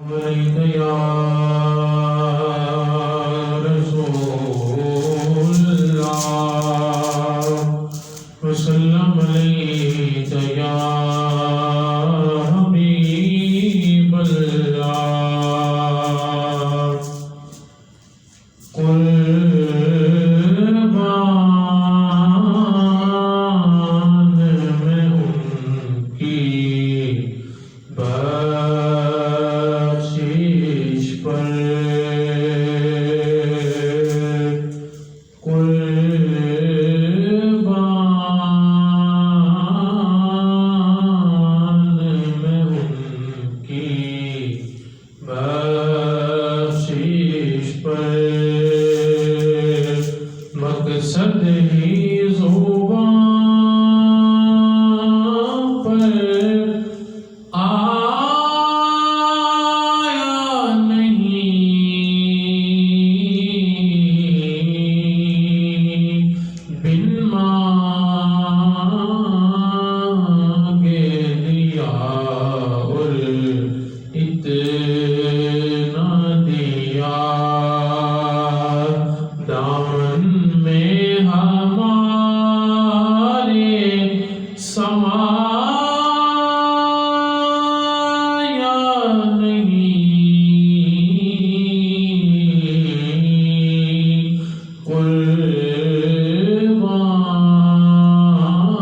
عليك يا رسول الله وسلم عليك يا حبيب الله قربان میں ان کی بخشش پر قربان میں ان کی بخشش پر مقصد ہی زبان پر آیا نہیں بن مانگے دیا اور اتنا دیا دامن میں ہمارے سمایا نہیں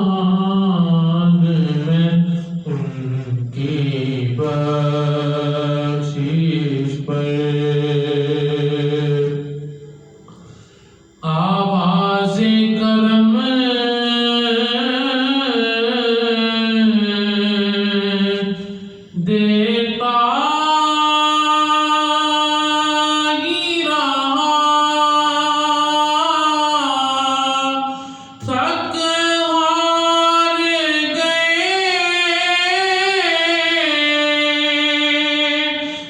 قربان میں ان کی بخشش پر آواز کرم دیتا ہی رہا تھک ہار گئے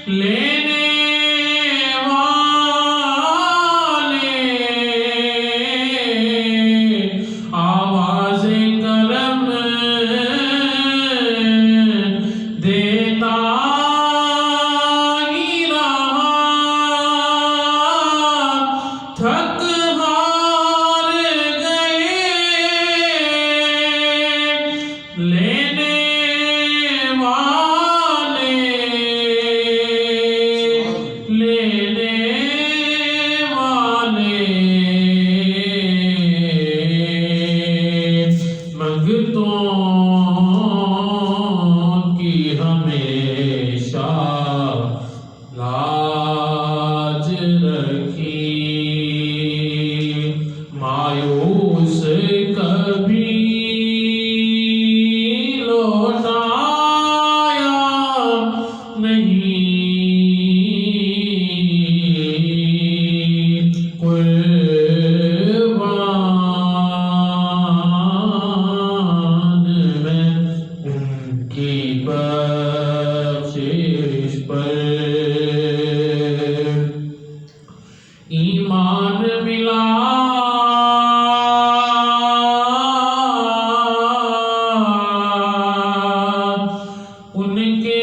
لینے والے آواز کرم دیتا ہی رہا تھک ہار گئے لینے والے منگتوں کی ہمیشہ لاج رکھی مایوس کبھی لوٹایا نہیں قربان میں ان کی بخشش پر ایمان ملا ان کے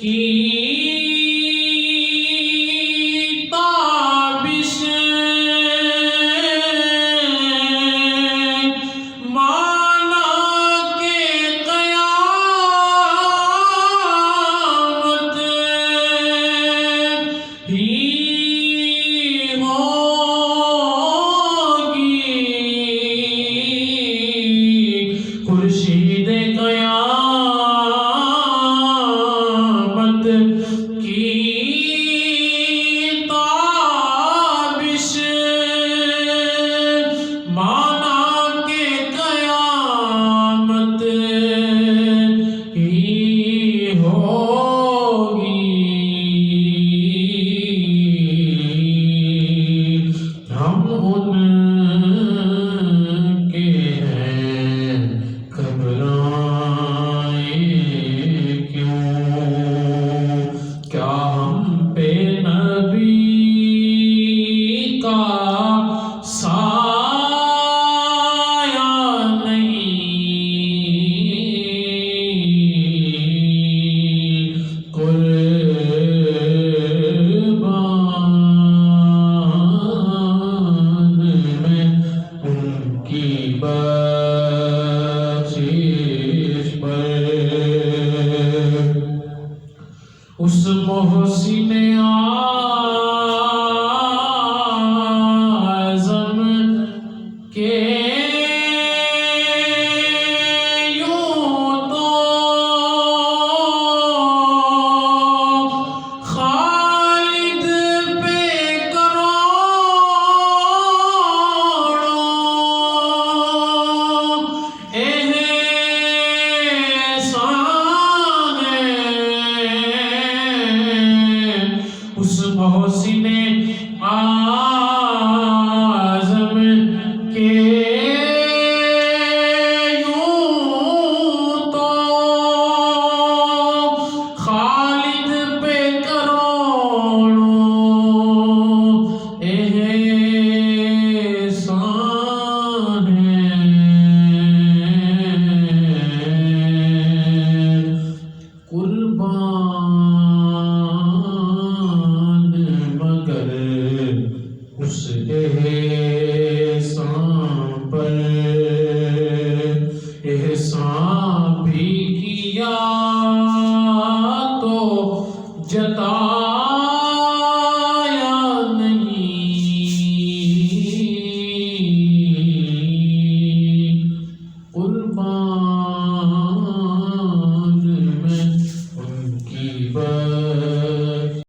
کی تابش مانا کہ قیامت ہی خورشید قیامت کی تابش مانا کہ قیامت ہی ہوگی ہم ان کے ہیں گھبرائیں کیوں کیا ہم پہ نبی کا سایہ نہیں قربان میں ان کی بخشش پر اس محسن اعظم کے یوں تو خالد پہ کروڑوں احسان ہے اس محسن اعظم کے یوں تو خالد پہ کروڑوں احسان ہے قربان مگر اس احسان پر احسان بھی کیا تو جتا